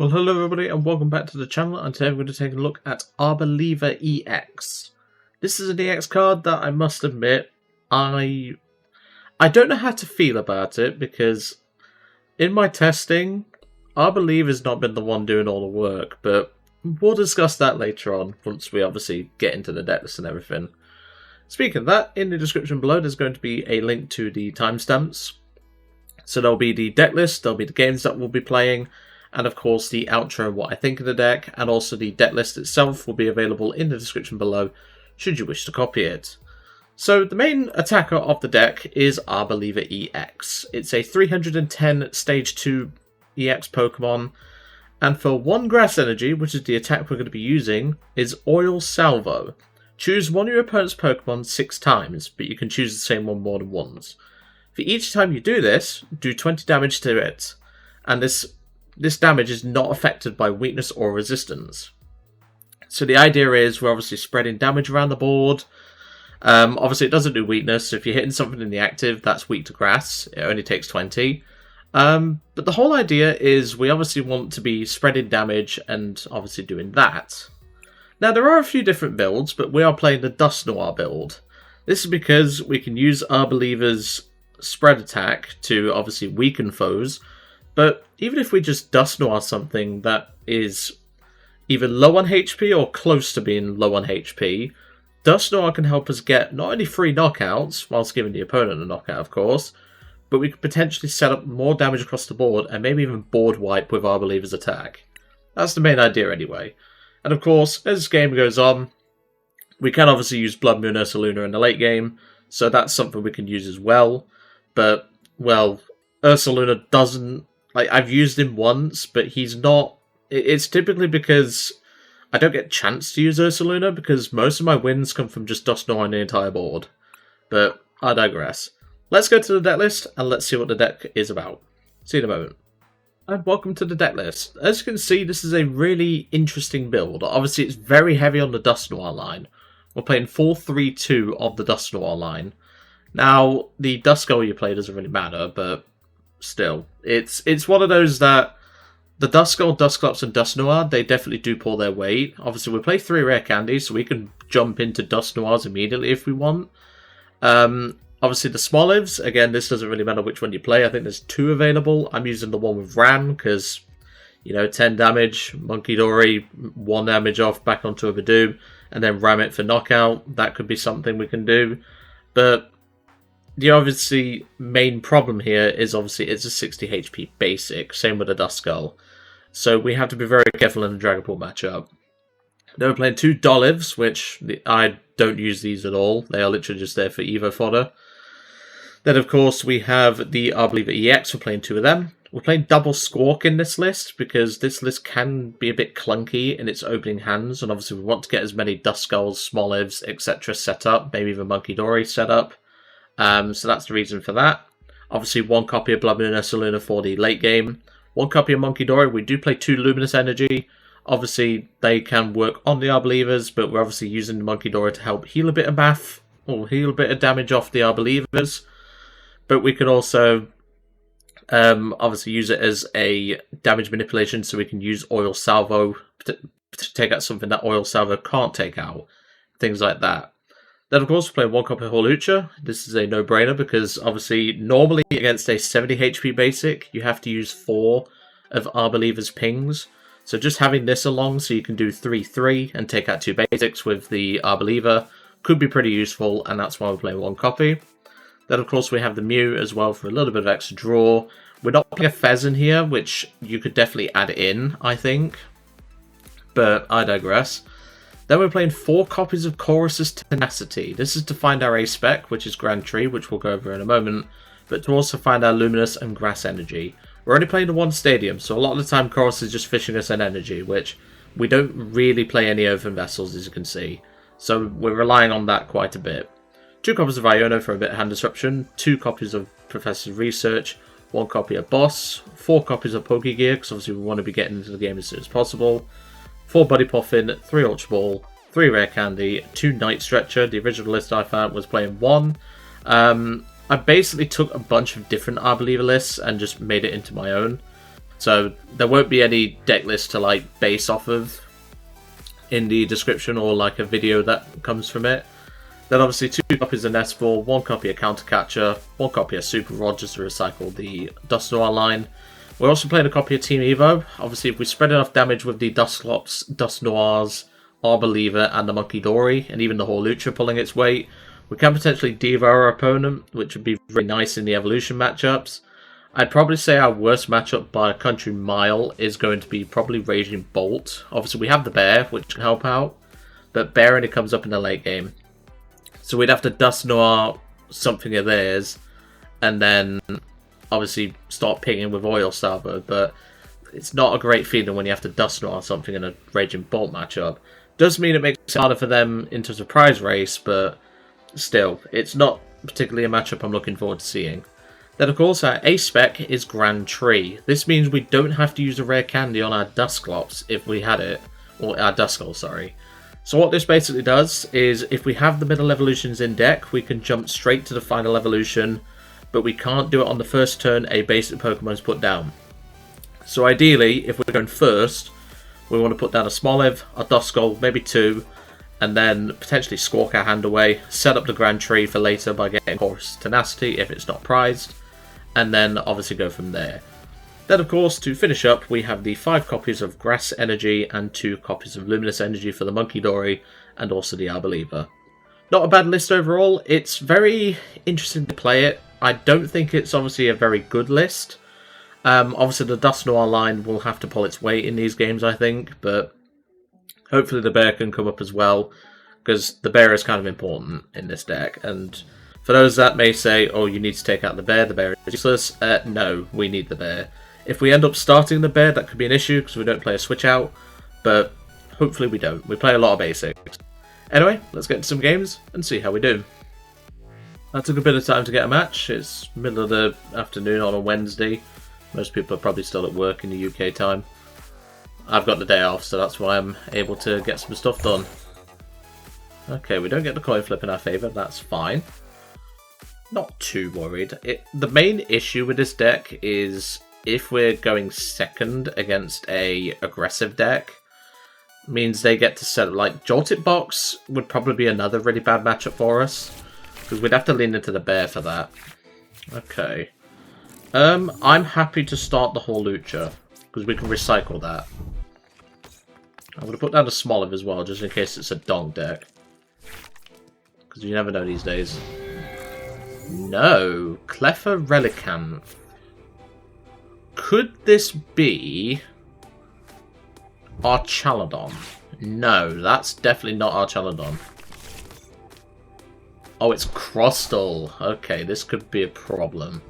Well, hello everybody and welcome back to the channel, and today we're going to take a look at Arboliva EX. This is an EX card that I must admit, I don't know how to feel about it, because in my testing, Arboliva has not been the one doing all the work, but we'll discuss that later on, once we obviously get into the decklist and everything. Speaking of that, in the description below there's going to be a link to the timestamps. So there'll be the decklist, there'll be the games that we'll be playing, and of course the outro, what I think of the deck, and also the deck list itself will be available in the description below should you wish to copy it. So the main attacker of the deck is Arboliva EX. It's a 310 stage 2 EX Pokemon, and for 1 grass energy, which is the attack we're going to be using, is Oil Salvo. Choose one of your opponent's Pokemon 6 times, but you can choose the same one more than once. For each time you do this, do 20 damage to it, and this damage is not affected by weakness or resistance. So the idea is we're obviously spreading damage around the board. Obviously it doesn't do weakness, so if you're hitting something in the active that's weak to grass, it only takes 20. But the whole idea is we obviously want to be spreading damage and obviously doing that. Now there are a few different builds, but we are playing the Dusknoir build. This is because we can use Arboliva's spread attack to obviously weaken foes, but even if we just Dusknoir something that is either low on HP or close to being low on HP, Dusknoir can help us get not only 3 knockouts, whilst giving the opponent a knockout of course, but we could potentially set up more damage across the board and maybe even board wipe with Arboliva's attack. That's the main idea anyway. And of course, as the game goes on, we can obviously use Bloodmoon Ursaluna in the late game, so that's something we can use as well. But, well, Ursaluna doesn't... I've used him once, but he's not... It's typically because I don't get a chance to use Ursaluna, because most of my wins come from just Dusknoir on the entire board. But I digress. Let's go to the deck list, and let's see what the deck is about. See you in a moment. And welcome to the deck list. As you can see, this is a really interesting build. Obviously, it's very heavy on the Dusknoir line. We're playing 4-3-2 of the Dusknoir line. Now, the Duskull you play doesn't really matter, but still, it's one of those that the Duskull, Dusclops, and Dusknoir, they definitely do pull their weight. Obviously, we play 3 Rare Candies, so we can jump into Dusknoirs immediately if we want. Obviously, the Smolivs, again, this doesn't really matter which one you play. I think there's 2 available. I'm using the one with Ram, because, 10 damage, Munkidori, 1 damage off, back onto a Badoo, and then ram it for knockout. That could be something we can do. But the obviously main problem here is obviously it's a 60 HP basic, same with the Duskull. So we have to be very careful in the Dragon Ball matchup. Then we're playing 2 Dollivs, which I don't use these at all. They are literally just there for Evo fodder. Then of course we have the Arboliva EX, we're playing 2 of them. We're playing double Squawk in this list, because this list can be a bit clunky in its opening hands, and obviously we want to get as many Duskulls, Smolivs, etc. set up, maybe even Munkidori set up. So that's the reason for that. Obviously 1 copy of Bloodmoon Ursaluna for the late game. 1 copy of Munkidori. We do play 2 Luminous Energy. Obviously they can work on the Arbolivas, but we're obviously using the Munkidori to help heal a bit of math, or heal a bit of damage off the Arbolivas. But we can also obviously use it as a damage manipulation, so we can use Oil Salvo to take out something that Oil Salvo can't take out. Things like that. Then, of course, we're playing 1 copy of Hawlucha. This is a no-brainer because, obviously, normally against a 70 HP basic, you have to use 4 of Arboliva's pings. So just having this along so you can do 3-3 and take out 2 basics with the Arboliva could be pretty useful, and that's why we're playing 1 copy. Then, of course, we have the Mew as well for a little bit of extra draw. We're not playing a Fez in here, which you could definitely add in, I think. But I digress. Then we're playing 4 copies of Colress's Tenacity. This is to find our A-Spec, which is Grand Tree, which we'll go over in a moment, but to also find our Luminous and Grass Energy. We're only playing the 1 stadium, so a lot of the time Colress is just fishing us an energy, which we don't really play any open vessels, as you can see. So we're relying on that quite a bit. 2 copies of Iono for a bit of hand disruption, 2 copies of Professor's Research, 1 copy of Boss, 4 copies of Pokégear, because obviously we want to be getting into the game as soon as possible, 4 Buddy Poffin, 3 Ultra Ball, 3 Rare Candy, 2 Night Stretcher. The original list I found was playing 1. I basically took a bunch of different Arboliva lists and just made it into my own. So there won't be any deck list to like base off of in the description or like a video that comes from it. Then obviously 2 copies of Nest Ball, 1 copy of Counter Catcher, 1 copy of Super Rod just to recycle the Dusknoir line. We're also playing a copy of Team Evo. Obviously if we spread enough damage with the Dusclops, Dusknoirs, Arboliva and the Munkidori, and even the Hawlucha pulling its weight, we can potentially Diva our opponent, which would be very nice in the evolution matchups. I'd probably say our worst matchup by a country mile is going to be probably Raging Bolt. Obviously we have the Bear, which can help out, but Bear only comes up in the late game. So we'd have to Dusknoir something of theirs, and then obviously start pinging with Oil Salvo, but it's not a great feeling when you have to Dusknoir something in a Raging Bolt matchup. Does mean it makes it harder for them into a prize race, but still, it's not particularly a matchup I'm looking forward to seeing. Then of course our A spec is Grand Tree. This means we don't have to use a rare candy on our Dusclops if we had it, or our Duskull, sorry. So what this basically does is if we have the middle evolutions in deck, we can jump straight to the final evolution, but we can't do it on the first turn a basic Pokemon is put down. So ideally, if we're going first, we want to put down a Smoliv, a Duskull, maybe 2, and then potentially squawk our hand away, set up the Grand Tree for later by getting Colress Tenacity if it's not prized, and then obviously go from there. Then of course, to finish up, we have the 5 copies of Grass Energy and 2 copies of Luminous Energy for the Munkidori, and also the Arboliva. Not a bad list overall. It's very interesting to play it. I don't think it's obviously a very good list. Obviously the Dusknoir line will have to pull its weight in these games, I think, but hopefully the Bear can come up as well, because the Bear is kind of important in this deck. And for those that may say, oh, you need to take out the Bear is useless, no, we need the Bear. If we end up starting the Bear, that could be an issue, because we don't play a switch out, but hopefully we don't. We play a lot of basics. Anyway, let's get into some games and see how we do. That took a bit of time to get a match. It's middle of the afternoon on a Wednesday. Most people are probably still at work in the UK time. I've got the day off, so that's why I'm able to get some stuff done. Okay, we don't get the coin flip in our favour, that's fine. Not too worried. The main issue with this deck is if we're going second against a aggressive deck, means they get to set up, like, Jolted Box would probably be another really bad matchup for us, because we'd have to lean into the Bear for that. Okay. I'm happy to start the Hawlucha, because we can recycle that. I'm going to put down a Smoliv as well, just in case it's a donk deck. Because you never know these days. No! Cleffa Relicanth. Could this be Archaladon? No, that's definitely not Archaladon. Oh, it's Crostal. Okay, this could be a problem.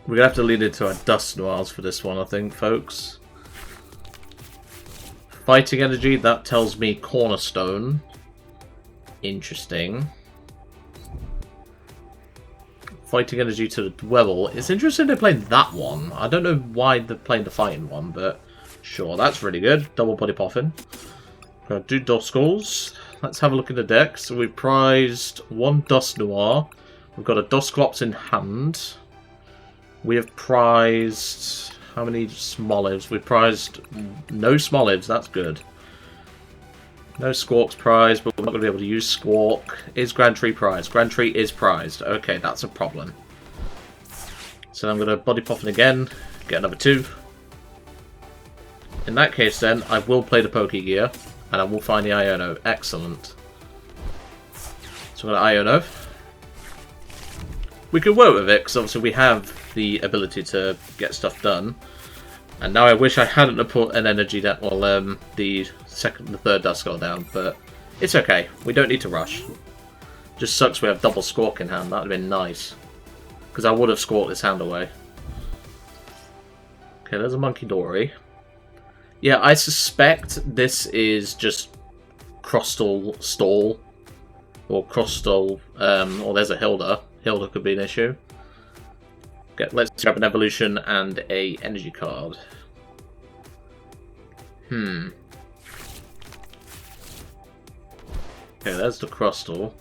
We're going to have to lead into our Dusknoirs for this one, I think, folks. Fighting Energy, that tells me Cornerstone. Interesting. Fighting Energy to the Dwebble. It's interesting they're playing that one. I don't know why they're playing the fighting one, but sure, that's really good. Double Body Poffin. Gonna do Duskulls. Let's have a look at the deck. So we've prized 1 Dusknoir. We've got a Dusclops in hand. We have prized... how many Smolivs? We've prized no Smolivs, that's good. No Squawks prized, but we're not going to be able to use Squawk. Is Grand Tree prized? Grand Tree is prized. Okay, that's a problem. So I'm going to Body Poffin again, get another 2. In that case then, I will play the Pokégear, and I will find the Iono. Excellent. So I'm going to Iono. We can work with it, because obviously we have the ability to get stuff done. And now I wish I hadn't put an energy down, well, the third Duskull down, but it's okay. We don't need to rush. Just sucks we have double Squawk in hand. That would have been nice, because I would have squawked this hand away. Okay, there's a Munkidori. Yeah, I suspect this is just Crostal Stall, or Crostal, or there's a Hilda. Hilda could be an issue. Okay, let's grab an evolution and a energy card. Okay, there's the Crostal.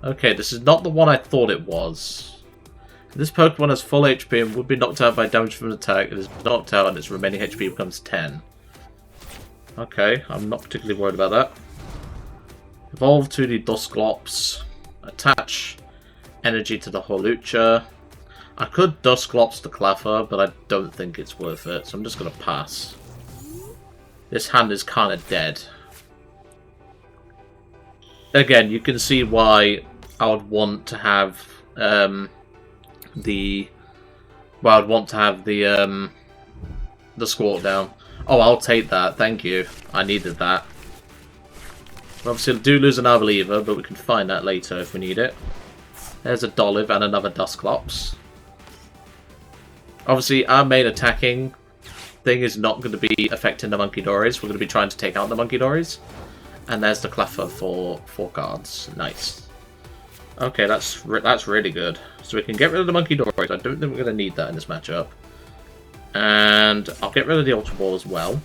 Okay, this is not the one I thought it was. This Pokemon has full HP and would be knocked out by damage from an attack. It is knocked out and its remaining HP becomes 10. Okay, I'm not particularly worried about that. Evolve to the Dusclops. Attach energy to the Hawlucha. I could Dusclops the Cleffa, but I don't think it's worth it, so I'm just going to pass. This hand is kind of dead. Again, you can see why I would want to have the Squawk down. Oh, I'll take that. Thank you. I needed that. Obviously, I do lose an Arboliva, but we can find that later if we need it. There's a Dolliv and another Dusclops. Obviously, our main attacking thing is not going to be affecting the Munkidoris. We're going to be trying to take out the Munkidoris. And there's the Cleffa for 4 cards. Nice. Okay, that's really good. So we can get rid of the Munkidoris. I don't think we're going to need that in this matchup. And I'll get rid of the Ultra Ball as well.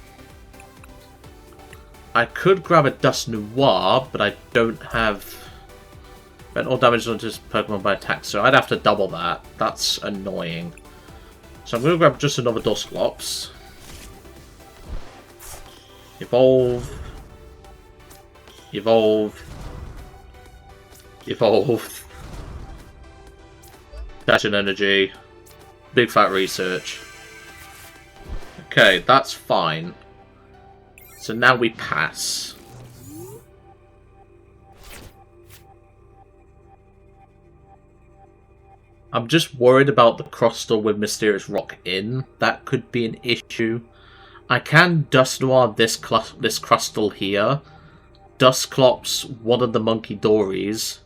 I could grab a Dusknoir, but I don't have... Spend all damage on just Pokemon by attack, so I'd have to double that. That's annoying. So I'm going to grab just another Dusclops. Evolve. Evolve. Evolve. Dash in energy. Big fat research. Okay, that's fine. So now we pass. I'm just worried about the Crustle with Mysterious Rock in. That could be an issue. I can Dusknoir this Crustle here. Dusclops one of the Munkidoris.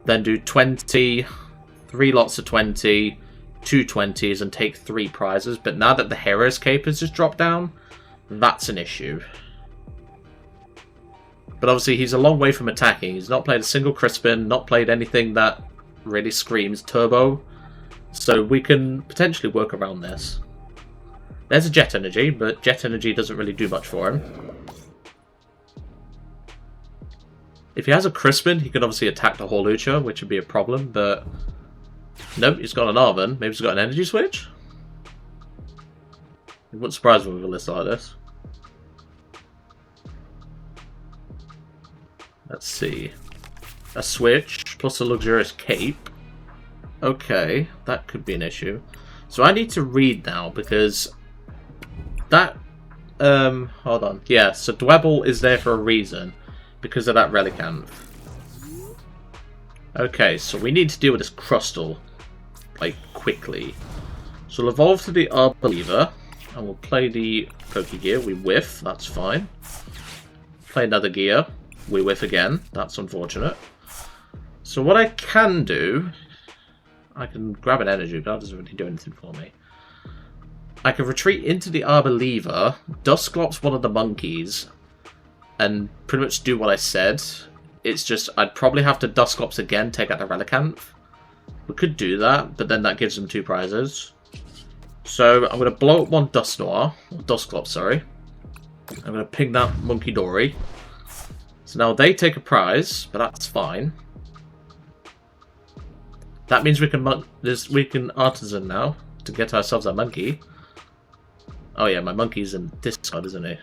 Then do 20, 3 lots of 20, 2 20s, and take 3 prizes. But now that the Hero's Cape has just dropped down, that's an issue. But obviously he's a long way from attacking. He's not played a single Crispin, not played anything that really screams turbo. So we can potentially work around this. There's a Jet Energy, but Jet Energy doesn't really do much for him. If he has a Crispin, he could obviously attack the Hawlucha, which would be a problem, but... Nope, he's got an Arven. Maybe he's got an Energy Switch? It wouldn't surprise me with a list like this. Let's see. A Switch, plus a Luxurious Cape. Okay, that could be an issue. So I need to read now, because... That... hold on. Yeah, so Dwebble is there for a reason. Because of that Relicanth. Okay, so we need to deal with this Crustle. Like, quickly. So we'll evolve to the Arboliva. And we'll play the Pokégear. We whiff, that's fine. Play another gear. We whiff again. That's unfortunate. So what I can do... I can grab an energy, but that doesn't really do anything for me. I can retreat into the Arboliva, Dusclops one of the monkeys, and pretty much do what I said. It's just, I'd probably have to Dusclops again, take out the Relicanth. We could do that, but then that gives them 2 prizes. So I'm going to blow up one Dusknoir, or Dusclops, sorry. I'm going to ping that Munkidori. So now they take a prize, but that's fine. That means we can artisan now to get ourselves a monkey. Oh yeah, my monkey's in this card, isn't he?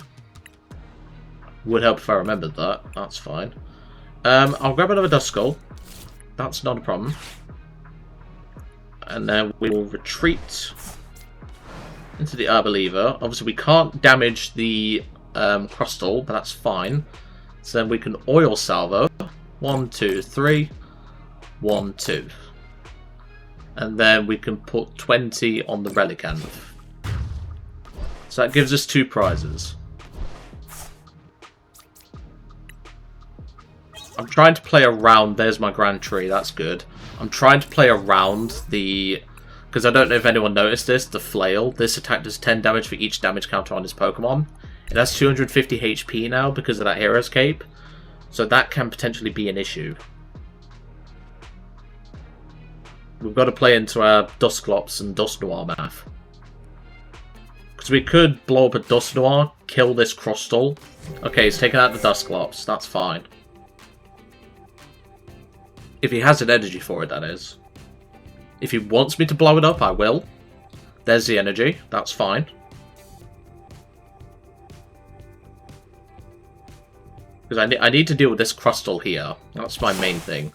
Would help if I remembered that. That's fine. I'll grab another Duskull. That's not a problem. And then we will retreat into the Arboliva. Obviously, we can't damage the Crustle, but that's fine. So then we can Oil Salvo. 1, 2, 3. 1, 2. And then we can put 20 on the Relicanth. So that gives us 2 prizes. I'm trying to play around... There's my Grand Tree, that's good. I'm trying to play around the... Because I don't know if anyone noticed this, the Flail. This attack does 10 damage for each damage counter on his Pokemon. It has 250 HP now because of that Hero's Cape. So that can potentially be an issue. We've got to play into our Dusclops and Dusknoir math. Because we could blow up a Dusknoir, kill this Crustle. Okay, he's taken out the Dusclops. That's fine. If he has an energy for it, that is. If he wants me to blow it up, I will. There's the energy. That's fine. Because I need to deal with this Crustle here. That's my main thing.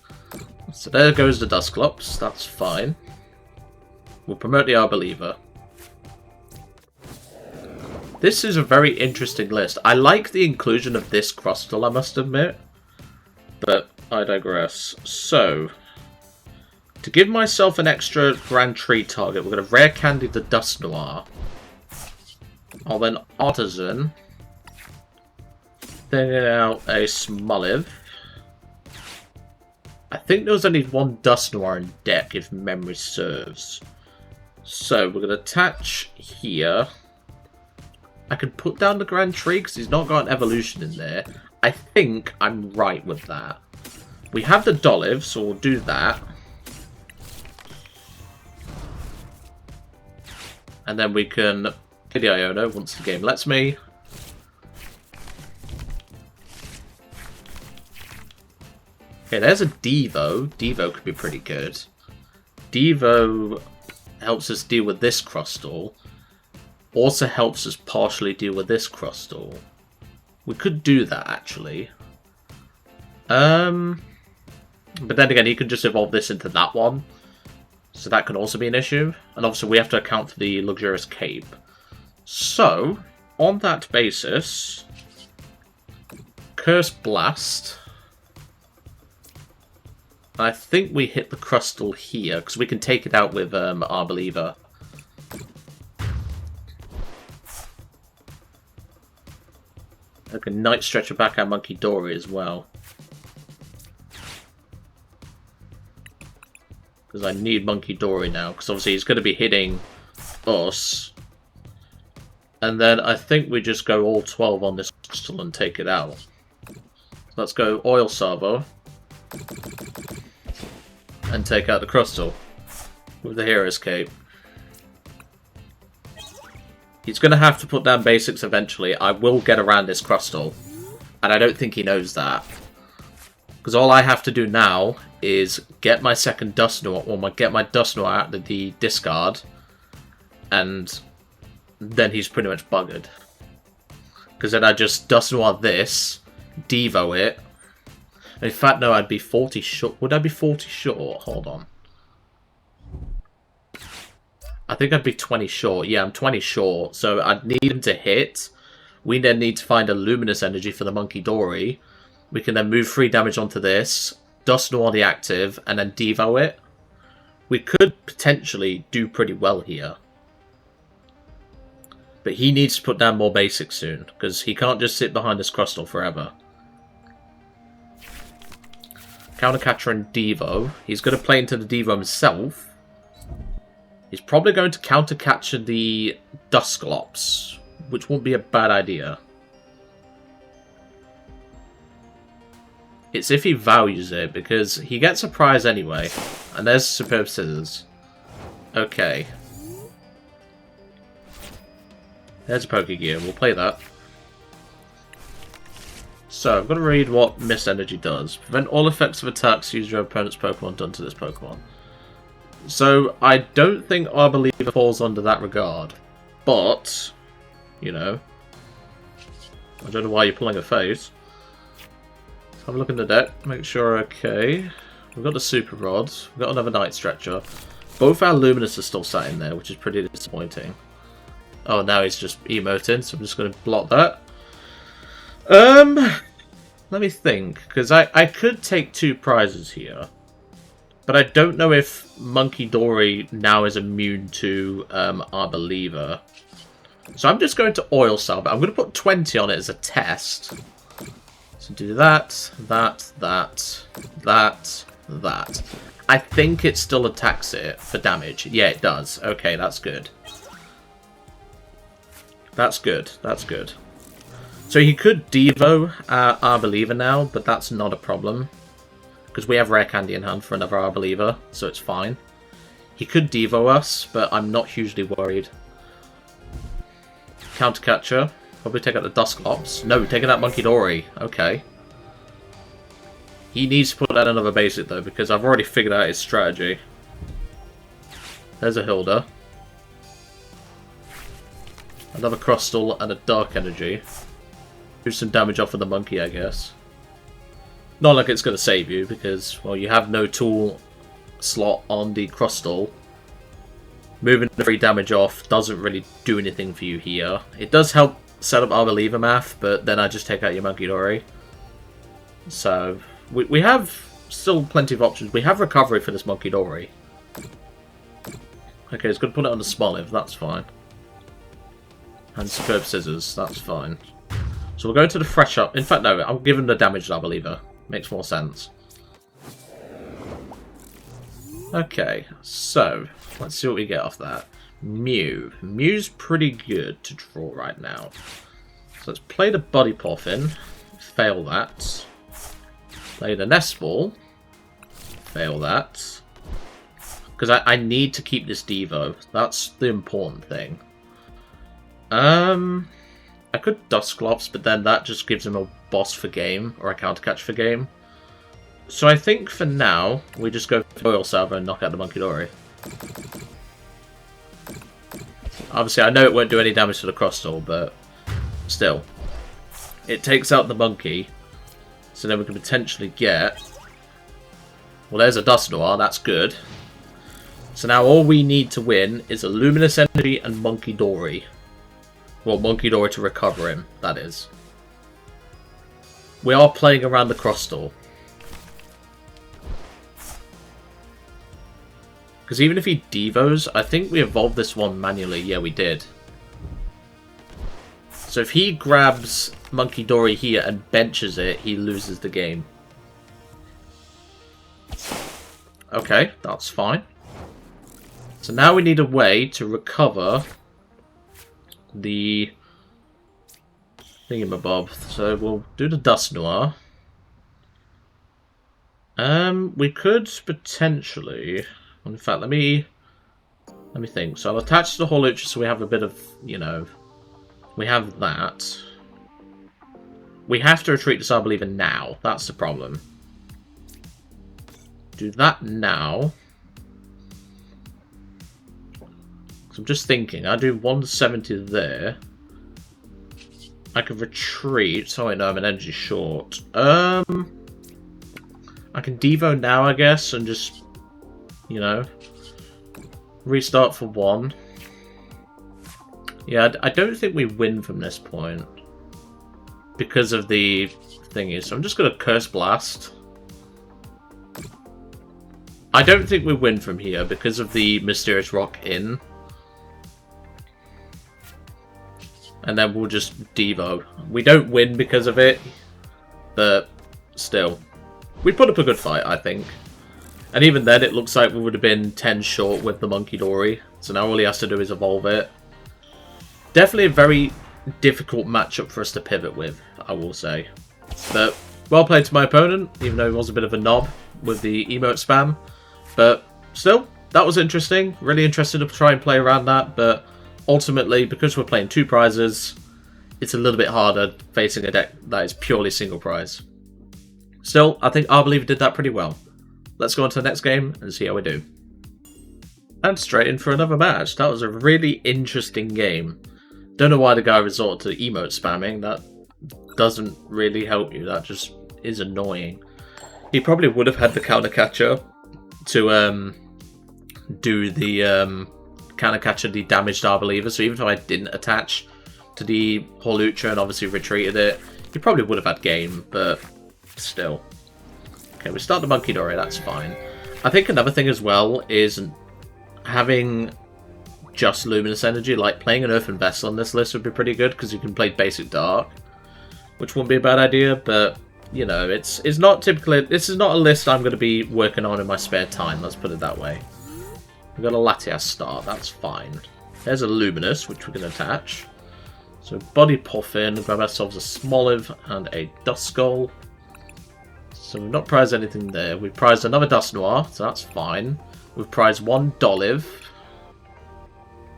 So there goes the Dusclops. That's fine. We'll promote the Arboliva. This is a very interesting list. I like the inclusion of this Crustle, I must admit. But I digress. So, to give myself an extra Grand Tree target, we're going to Rare Candy the Dusknoir. I'll then Artisan. Then get out a Smoliv. I think there was only one Dusknoir in deck, if memory serves. So, we're going to attach here. I could put down the Grand Tree because he's not got an evolution in there. I think I'm right with that. We have the Dolliv, so we'll do that. And then we can play the Iono once the game lets me. Okay, there's a Devo. Devo could be pretty good. Devo helps us deal with this Crustle. Also helps us partially deal with this Crustle. We could do that, actually. But then again, he could just evolve this into that one. So that can also be an issue. And obviously we have to account for the Luxurious Cape. So, on that basis... Curse Blast. I think we hit the Crustle here, because we can take it out with Arboliva. Okay, Night Stretcher back out Munkidori as well. Because I need Munkidori now, because obviously he's going to be hitting us. And then I think we just go all 12 on this Crustle and take it out. So let's go Oil Salvo. And take out the Crustle. With the Hero's Cape. He's going to have to put down basics eventually. I will get around this Crustle. And I don't think he knows that. Because all I have to do now is get my second Dusknoir, or get my Dusknoir out of the discard. And then he's pretty much buggered. Because then I just Dusknoir this, Devo it. In fact, no, I'd be 40 short. Would I be 40 short? Hold on. I think I'd be 20 short. Yeah, I'm 20 short. So I'd need him to hit. We then need to find a Luminous Energy for the Munkidori. We can then move 3 damage onto this. Dusknoir the active. And then Devo it. We could potentially do pretty well here. But he needs to put down more basics soon. Because he can't just sit behind this Crustle forever. Countercatcher and Devo. He's going to play into the Devo himself. He's probably going to countercatcher the Dusclops, which won't be a bad idea. It's if he values it, because he gets a prize anyway. And there's Superb Scissors. Okay. There's a Pokégear. We'll play that. So, I'm going to read what Mist Energy does. Prevent all effects of attacks used your opponent's Pokemon done to this Pokemon. So, I don't think Arboliva falls under that regard. But, you know, I don't know why you're pulling a face. Let's have a look in the deck, make sure okay. We've got the Super Rod, we've got another Night Stretcher. Both our Luminous are still sat in there, which is pretty disappointing. Oh, now he's just emoting, so I'm just going to block that. Let me think, because I could take 2 prizes here. But I don't know if Munkidori now is immune to Arboliva. So I'm just going to Oil Salvo. I'm going to put 20 on it as a test. So do that, that. I think it still attacks it for damage. Yeah, it does. Okay, that's good. That's good. That's good. So he could Devo Arboliva now, but that's not a problem. Because we have Rare Candy in hand for another Arboliva, so it's fine. He could Devo us, but I'm not hugely worried. Countercatcher. Probably take out the Dusclops. No, taking out Munkidori. Okay. He needs to put out another basic, though, because I've already figured out his strategy. There's a Hilda. Another Crustle and a Dark Energy. Do some damage off of the monkey, I guess. Not like it's going to save you, because, well, you have no tool slot on the Crustle. Moving the free damage off doesn't really do anything for you here. It does help set up Arboliva math, but then I just take out your Munkidori. So, we have still plenty of options. We have recovery for this Munkidori. Okay, it's going to put it on the Smoliv, that's fine. And Superb Scissors, that's fine. So we'll go to the Fresh Up. In fact, no, I'll give him the damaged Arboliva. Makes more sense. Okay, so let's see what we get off that. Mew. Mew's pretty good to draw right now. So let's play the Buddy Poffin. Fail that. Play the Nest Ball. Fail that. Because I need to keep this Devo. That's the important thing. I could Dusclops, but then that just gives him a boss for game, or a counter catch for game. So I think for now, we just go for Oil Salvo and knock out the Munkidori. Obviously, I know it won't do any damage to the Crustle, but still. It takes out the monkey, so then we can potentially get... Well, there's a Dusknoir, that's good. So now all we need to win is a Luminous Energy and Munkidori. Well, Munkidori to recover him, that is. We are playing around the Crustle. Because even if he Devos, I think we evolved this one manually. Yeah, we did. So if he grabs Munkidori here and benches it, he loses the game. Okay, that's fine. So now we need a way to recover the thingamabob. So we'll do the Dusknoir. We could potentially... In fact, let me think. So I'll attach the Hawlucha so we have a bit of, you know, we have that. We have to retreat this Arboliva now. That's the problem. Do that now. So I'm just thinking. I do 170 there. I could retreat. Oh, wait, no, I'm an energy short. I can Devo now, I guess, and just... You know, restart for one. Yeah, I don't think we win from this point because of the thingy. So I'm just going to Curse Blast. I don't think we win from here because of the Mysterious Rock in. And then we'll just Devo. We don't win because of it, but still. We put up a good fight, I think. And even then, it looks like we would have been 10 short with the Munkidori. So now all he has to do is evolve it. Definitely a very difficult matchup for us to pivot with, I will say. But well played to my opponent, even though he was a bit of a knob with the emote spam. But still, that was interesting. Really interested to try and play around that. But ultimately, because we're playing two prizes, it's a little bit harder facing a deck that is purely single prize. Still, I think Arboliva did that pretty well. Let's go on to the next game and see how we do. And straight in for another match. That was a really interesting game. Don't know why the guy resorted to emote spamming. That doesn't really help you. That just is annoying. He probably would have had the counter catcher to do the counter catcher the damaged Arboliva. So even if I didn't attach to the Hawlucha and obviously retreated it, he probably would have had game, but still. Okay, we start the Munkidori, that's fine. I think another thing as well is having just Luminous Energy, like playing an Earthen Vessel on this list would be pretty good because you can play basic Dark, which wouldn't be a bad idea, but you know, it's not typically, this is not a list I'm going to be working on in my spare time, let's put it that way. We've got a Latias start, that's fine. There's a Luminous, which we can attach. So Buddy Poffin, grab ourselves a Smoliv and a Duskull. So we've not prized anything there. We've prized another Dusknoir, so that's fine. We've prized one Dolliv.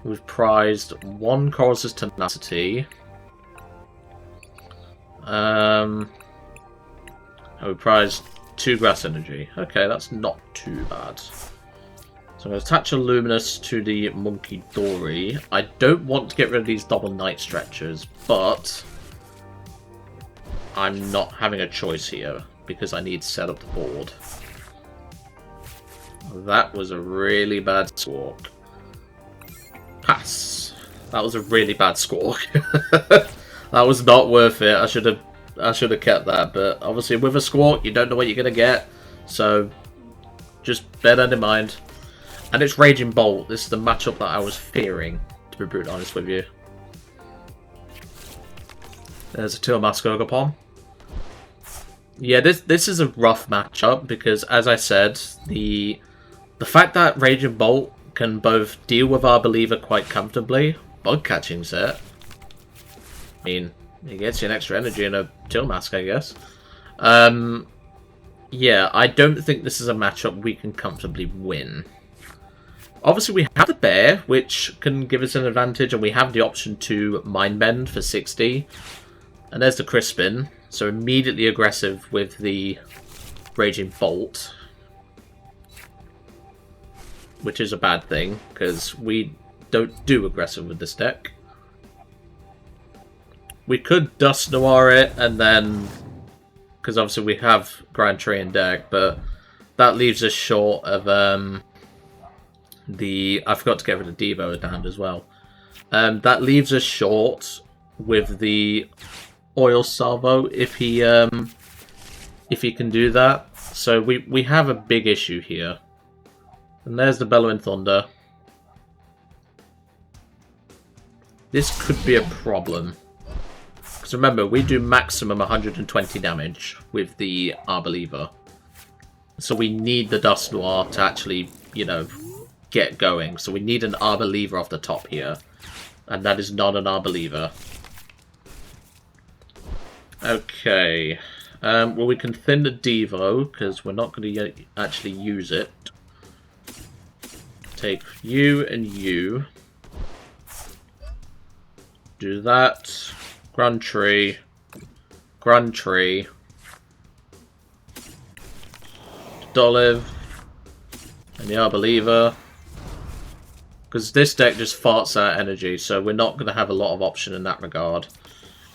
We've prized one Colress Tenacity. And we prized two Grass Energy. Okay, that's not too bad. So I'm going to attach a Luminous to the Munkidori. I don't want to get rid of these double Night Stretchers, but I'm not having a choice here because I need to set up the board. That was a really bad Squawk. Pass. That was a really bad Squawk. That was not worth it. I should have kept that, but obviously with a Squawk, you don't know what you're gonna get, so just bear that in mind. And it's Raging Bolt. This is the matchup that I was fearing, to be brutally honest with you. There's a Mask Ogapon. Yeah, this is a rough matchup because, as I said, the fact that Raging Bolt can both deal with Arboliva quite comfortably, bug catching set. I mean, it gets you an extra energy and a Mask, I guess. Yeah, I don't think this is a matchup we can comfortably win. Obviously, we have the Bear, which can give us an advantage, and we have the option to Mind Bend for 60. And there's the Crispin, so immediately aggressive with the Raging Bolt. Which is a bad thing, because we don't do aggressive with this deck. We could Dusknoir it, and then... because obviously we have Grand Tree in deck, but that leaves us short of I forgot to get rid of Devo at hand as well. That leaves us short with the Oil Salvo if he can do that. So we have a big issue here. And there's the Bellowing Thunder. This could be a problem. Because remember, we do maximum 120 damage with the Arboliva. So we need the Dusknoir to actually, you know, get going. So we need an Arboliva off the top here. And that is not an Arboliva. Okay. Well, we can thin the Devo, because we're not going to actually use it. Take you and you. Do that. Grand Tree. Grand Tree. Dolliv. And the Arboliva. Because this deck just farts out energy, so we're not going to have a lot of option in that regard.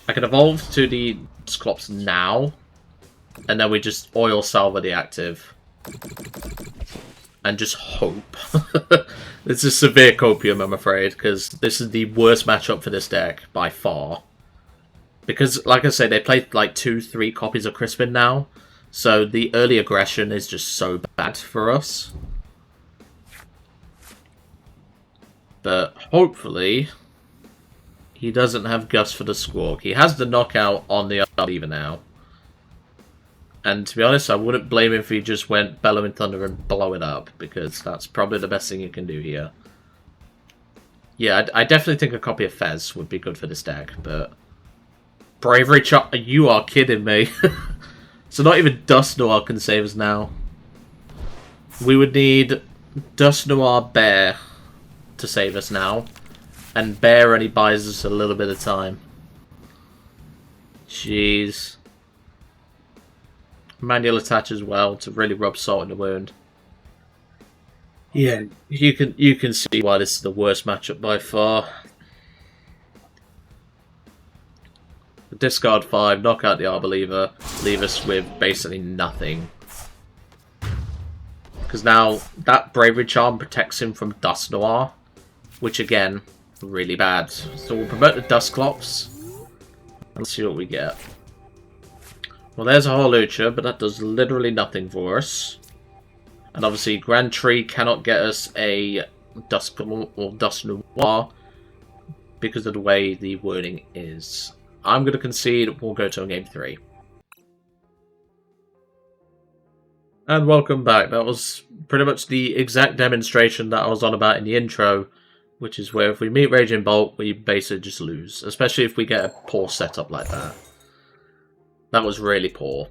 I can evolve to the Dusclops now. And then we just Oil Salvo the active. And just hope. It's a severe copium, I'm afraid, because this is the worst matchup for this deck, by far. Because, like I say, they play like 2-3 copies of Crispin now, so the early aggression is just so bad for us. But hopefully, he doesn't have Gus for the Squawk. He has the knockout on the Arboliva now. And to be honest, I wouldn't blame him if he just went Bellowing Thunder and blow it up, because that's probably the best thing you can do here. Yeah, I definitely think a copy of Fez would be good for this deck, but... Bravery Chop, you are kidding me. So not even Dusknoir can save us now. We would need Dusknoir Bear to save us now. And Bear only buys us a little bit of time. Jeez. Manual attach as well to really rub salt in the wound. Yeah, you can see why this is the worst matchup by far. Discard 5, knock out the Arboliva, leave us with basically nothing. Because now that Bravery Charm protects him from Dusknoir, which again, really bad. So we'll promote the Dusclops and see what we get. Well, there's a Hawlucha, but that does literally nothing for us. And obviously, Grand Tree cannot get us a Duskull or Dusknoir because of the way the wording is. I'm going to concede we'll go to a game 3. And welcome back. That was pretty much the exact demonstration that I was on about in the intro, which is where if we meet Raging Bolt, we basically just lose, especially if we get a poor setup like that. That was really poor.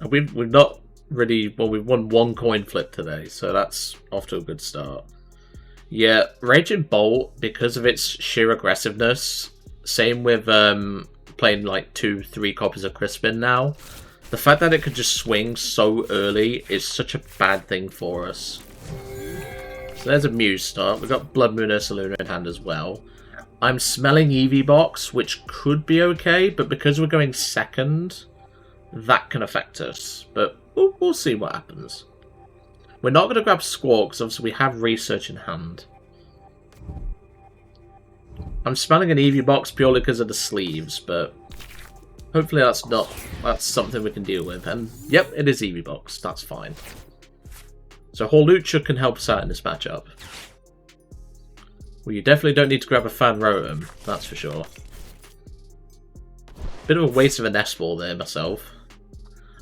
And we've not really... well, we've won one coin flip today, so that's off to a good start. Yeah, Raging Bolt, because of its sheer aggressiveness, same with playing like 2-3 copies of Crispin now, the fact that it could just swing so early is such a bad thing for us. So there's a Mew start. We've got Bloodmoon Ursaluna in hand as well. I'm smelling Eevee-Box, which could be okay, but because we're going second, that can affect us. But we'll see what happens. We're not going to grab Squawk, because obviously we have Research in hand. I'm smelling an Eevee-Box purely because of the sleeves, but hopefully that's something we can deal with. And yep, it is Eevee-Box. That's fine. So Hawlucha can help us out in this matchup. Well, you definitely don't need to grab a Fan Rotom, that's for sure. Bit of a waste of a Nest Ball there myself.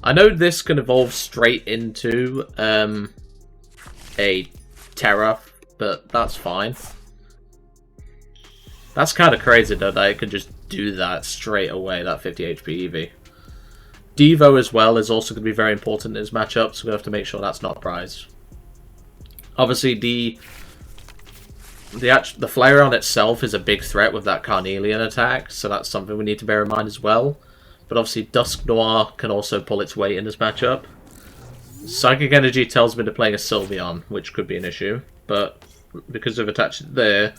I know this can evolve straight into a Terra, but that's fine. That's kind of crazy though that it can just do that straight away, that 50 HP Eevee. Devo as well is also going to be very important in this matchup, so we have to make sure that's not a prize. Obviously, the Flareon itself is a big threat with that Carnelian attack, so that's something we need to bear in mind as well. But obviously, Dusknoir can also pull its weight in this matchup. Psychic Energy tells me to play a Sylveon, which could be an issue, but because we've attached it there,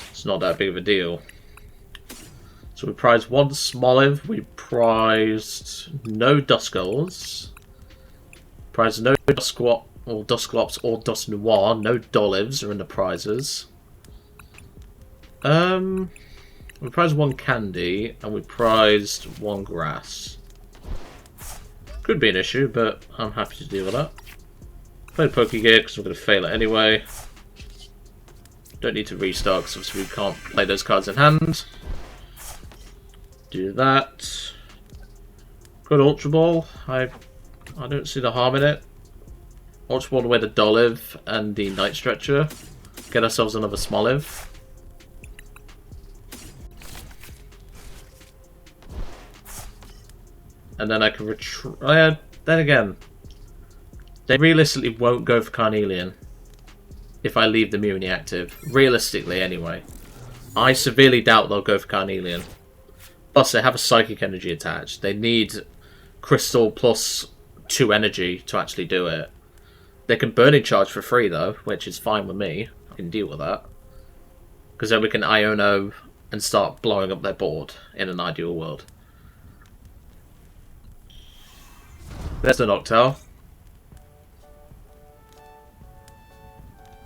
it's not that big of a deal. So we prized one Smoliv, we prized no Duskulls, prized no Dusclops or Dusknoir, no Dollivs are in the prizes. We prized one Candy, and we prized one Grass. Could be an issue, but I'm happy to deal with that. Played Pokégear because we're going to fail it anyway. Don't need to restart because obviously we can't play those cards in hand. Do that. Good Ultra Ball. I don't see the harm in it. Ultra Ball away the Dolliv and the Night Stretcher. Get ourselves another Smoliv. And then I can then again, they realistically won't go for Carnelian if I leave the Mew inactive. Realistically, anyway. I severely doubt they'll go for Carnelian. Plus, they have a Psychic Energy attached. They need Crystal plus 2 energy to actually do it. They can Burning Charge for free, though, which is fine with me. I can deal with that. Because then we can Iono and start blowing up their board in an ideal world. There's the Noctowl.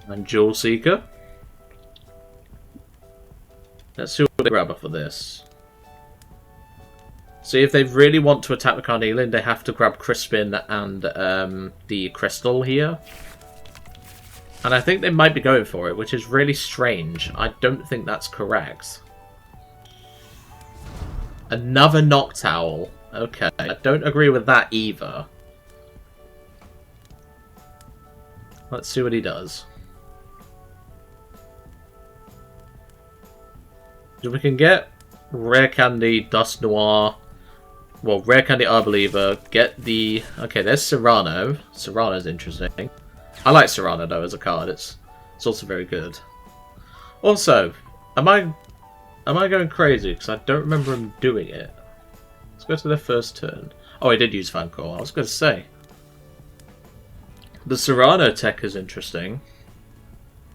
And Jewel Seeker. Let's see what they grab off of this. See, if they really want to attack the Carnelian, they have to grab Crispin and the Crystal here. And I think they might be going for it, which is really strange. I don't think that's correct. Another Noctowl. Okay, I don't agree with that either. Let's see what he does. So we can get Rare Candy, Dusknoir. Well, Rare Candy Arboliva. Get the... Okay, there's Serrano. Serrano's interesting. I like Serrano, though, as a card. It's also very good. Also, am I going crazy? Because I don't remember him doing it. Let's go to their first turn. Oh, he did use Fan Call. I was going to say. The Serrano tech is interesting.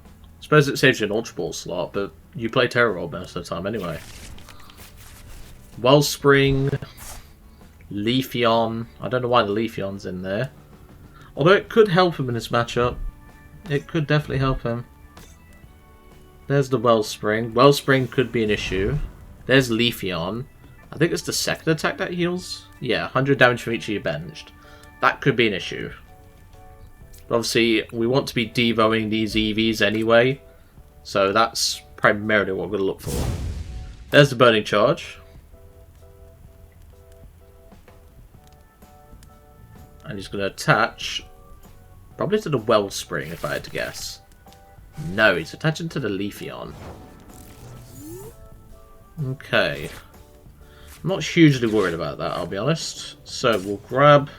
I suppose it saves you an Ultra Ball slot, but you play Terra Roll most of the time anyway. Wellspring, Leafeon. I don't know why the Leafeon's in there. Although it could help him in this matchup. It could definitely help him. There's the Wellspring. Wellspring could be an issue. There's Leafeon. I think it's the second attack that heals. Yeah, 100 damage from each of you benched. That could be an issue. But obviously, we want to be devoing these EVs anyway. So that's primarily what we're going to look for. There's the Burning Charge. And he's going to attach probably to the Wellspring, if I had to guess. No, he's attaching to the Leafeon. Okay. I'm not hugely worried about that, I'll be honest. So we'll grab...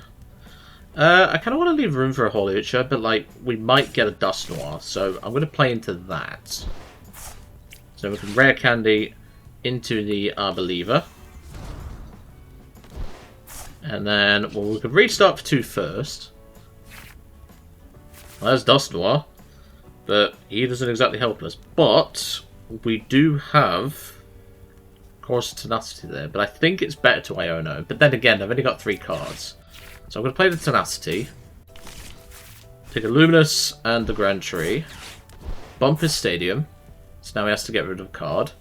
I kind of want to leave room for a Hawlucha, but like we might get a Dusknoir, so I'm going to play into that. So we can Rare Candy into the Arboliva. And then, well, we could restart for 2 first. Well, there's Dusknoir. But he doesn't exactly help us. But we do have, of course, Tenacity there. But I think it's better to Iono. But then again, I've only got 3 cards. So I'm going to play the Tenacity. Take a Luminous and the Grand Tree. Bump his Stadium. So now he has to get rid of a card.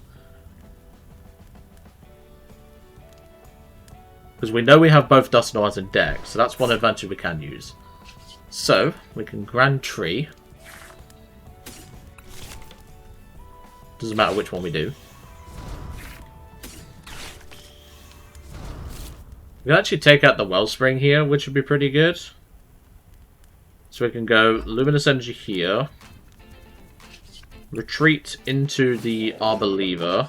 Because we know we have both Dusknoirs in deck, so that's one advantage we can use. So, we can Grand Tree. Doesn't matter which one we do. We can actually take out the Wellspring here, which would be pretty good. So we can go Luminous Energy here. Retreat into the Arboliva.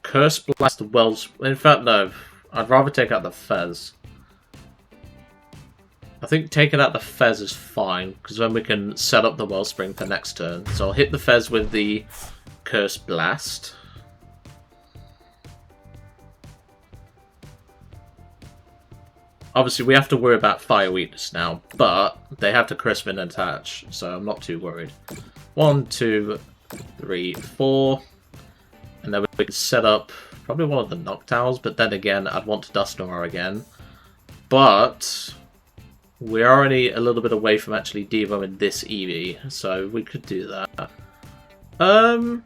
Curse Blast the Wellspring. In fact, no. I'd rather take out the Fez. I think taking out the Fez is fine, because then we can set up the Wellspring for next turn. So I'll hit the Fez with the Curse Blast. Obviously, we have to worry about Fire Weakness now, but they have to crisp and attach, so I'm not too worried. 1, 2, 3, 4. And then we can set up probably one of the Noctowls, but then again, I'd want to Dusknoir again. But we're already a little bit away from actually devoing this Eevee, so we could do that. I'm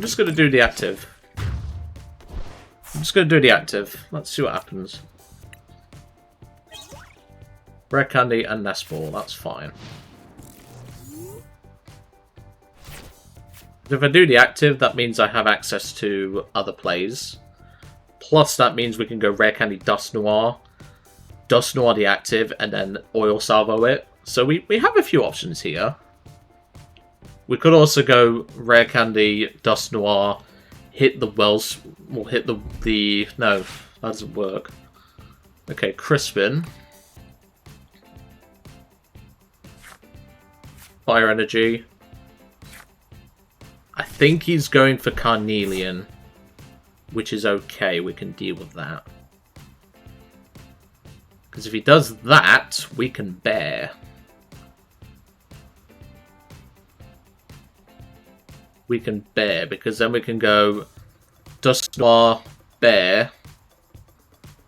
just going to do the active. Let's see what happens. Rare Candy and Nest Ball, that's fine. If I do the active, that means I have access to other plays. Plus, that means we can go Rare Candy Dusknoir, Dusknoir the active, and then Oil Salvo it. So we have a few options here. We could also go Rare Candy Dusknoir, hit the Wells, or hit the no, that doesn't work. Okay, Crispin. Fire Energy. I think he's going for Carnelian, which is okay, we can deal with that. Because if he does that, we can bear. We can bear, because then we can go Dusknoir, bear.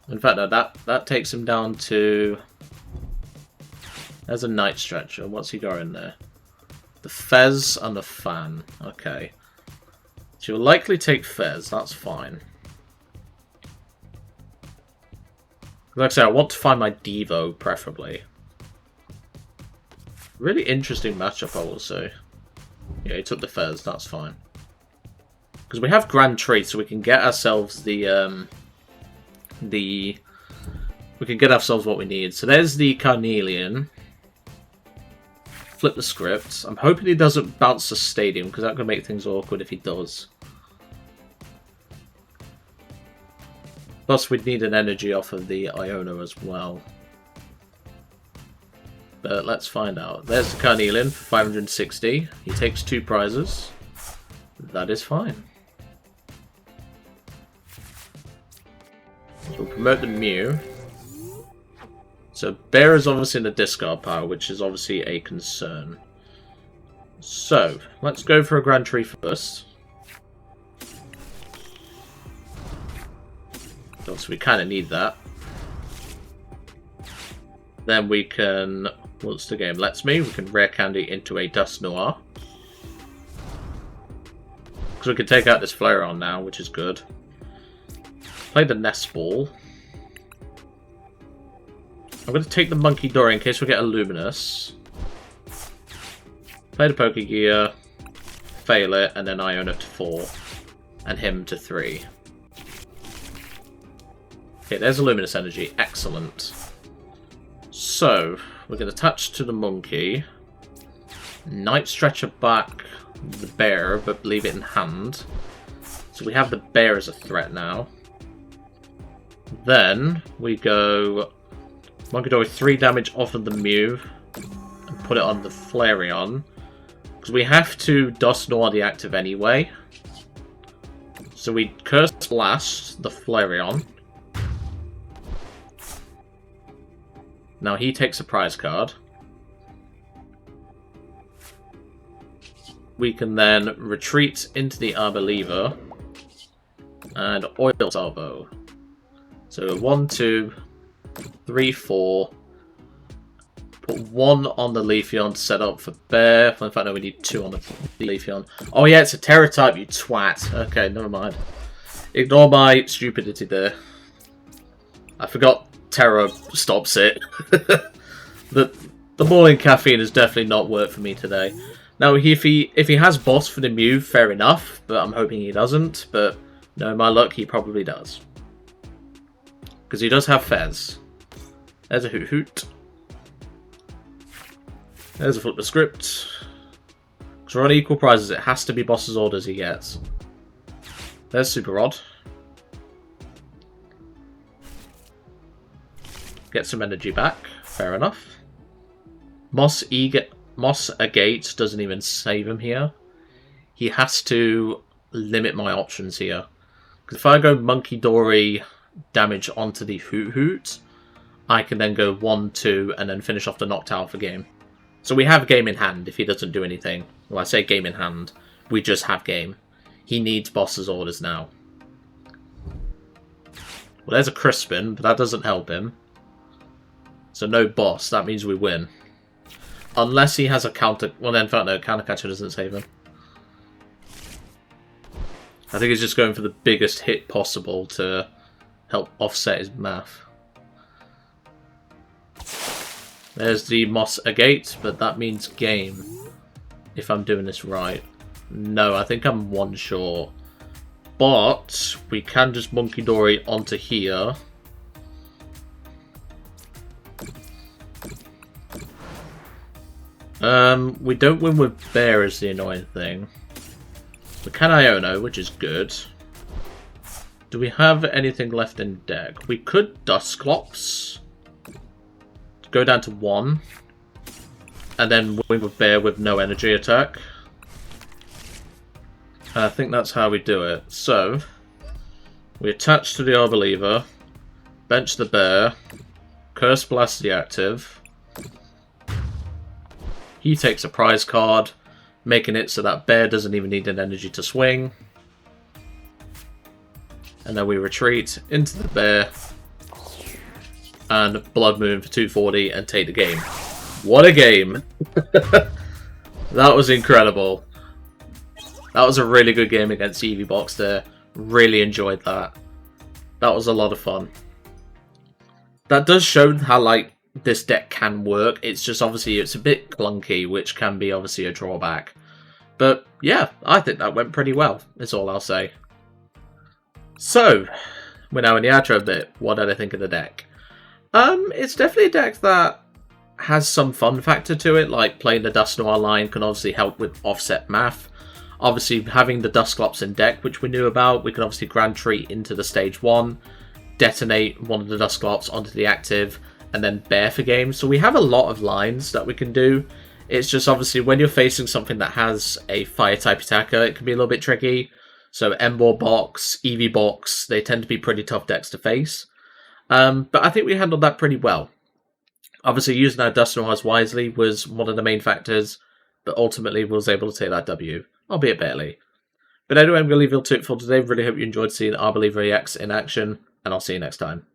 In fact, no, that takes him down to... There's a Night Stretcher. What's he got in there? The Fez and the Fan. Okay. So you'll likely take Fez. That's fine. Like I say, I want to find my Devo, preferably. Really interesting matchup, I will say. Yeah, he took the Fez. That's fine. Because we have Grand Tree, so we can get ourselves we can get ourselves what we need. So there's the Carnelian. Flip the script. I'm hoping he doesn't bounce the Stadium, because that could make things awkward if he does. Plus, we'd need an energy off of the Iono as well. But let's find out. There's the Carnelian for 560. He takes 2 prizes. That is fine. So we'll promote the Mew. So Bear is obviously in the discard pile, which is obviously a concern. So, let's go for a Grand Tree first. So we kind of need that. Then we can, once the game lets me, we can Rare Candy into a Dusknoir. Because we can take out this Flareon now, which is good. Play the Nest Ball. I'm going to take the Munkidori in case we get a Luminous. Play the Pokégear. Fail it, and then Iono to 4. And him to 3. Okay, there's a Luminous Energy. Excellent. So, we're going to attach to the Monkey. Night Stretcher back the Bear, but leave it in hand. So we have the Bear as a threat now. Then, we go... Munkidori 3 damage off of the Mew. And put it on the Flareon. Because we have to Dusknoir the active anyway. So we Curse Blast the Flareon. Now he takes a prize card. we can then retreat into the Arboliva and Oil Salvo. So 1, 2, 3, 4. Put 1 on the Leafeon to set up for Bear. In fact, no, we need 2 on the Leafeon. Oh yeah, it's a Terra type, you twat. Okay, never mind. Ignore my stupidity there. I forgot Terra stops it. The morning caffeine has definitely not worked for me today. Now, if he has boss for the Mew, fair enough, but I'm hoping he doesn't. But no, my luck, he probably does. Because he does have Fez. There's a Hoot Hoot. There's a flip the script. Because we're on equal prizes, it has to be boss's orders he gets. There's Super Rod. Get some energy back. Fair enough. Moss Agate doesn't even save him here. He has to limit my options here. Because if I go Munkidori damage onto the Hoot Hoot, I can then go 1, 2, and then finish off the knocked alpha game. So we have game in hand if he doesn't do anything. Well, I say game in hand. We just have game. He needs boss's orders now. Well, there's a Crispin, but that doesn't help him. So no boss. That means we win. Unless he has a counter... Well, then, in fact, no, counter catcher doesn't save him. I think he's just going for the biggest hit possible to help offset his math. There's the Moss Agate, but that means game. If I'm doing this right. No, I think I'm 1 short. But we can just Munkidori onto here. We don't win with Bear is the annoying thing. We can Iono, which is good. Do we have anything left in deck? We could Dusclops. Go down to 1. And then win with Bear with no energy attack. And I think that's how we do it. So, we attach to the Arboliva. Bench the Bear. Curse Blast the active. He takes a prize card, making it so that Bear doesn't even need an energy to swing. And then we retreat into the Bear and Bloodmoon for 240 and take the game. What a game! That was incredible. That was a really good game against Eevee Box there. Really enjoyed that. That was a lot of fun. That does show how, like, this deck can work. It's just obviously it's a bit clunky, which can be obviously a drawback. But yeah, I think that went pretty well, is all I'll say. So, we're now in the outro bit. What did I think of the deck? It's definitely a deck that has some fun factor to it, like playing the Dusknoir line can obviously help with offset math. Obviously having the Dusclops in deck, which we knew about, we can obviously Grand Treat into the stage 1, detonate one of the Dusclops onto the active, and then Bear for game. So we have a lot of lines that we can do. It's just obviously when you're facing something that has a fire type attacker, it can be a little bit tricky. So Ember Box, Eevee Box, they tend to be pretty tough decks to face. But I think we handled that pretty well. Obviously using our Dusknoirs wisely was one of the main factors, but ultimately we was able to take that W, albeit barely. But anyway, I'm going to leave it to it for today. Really hope you enjoyed seeing Arboliva EX in action, and I'll see you next time.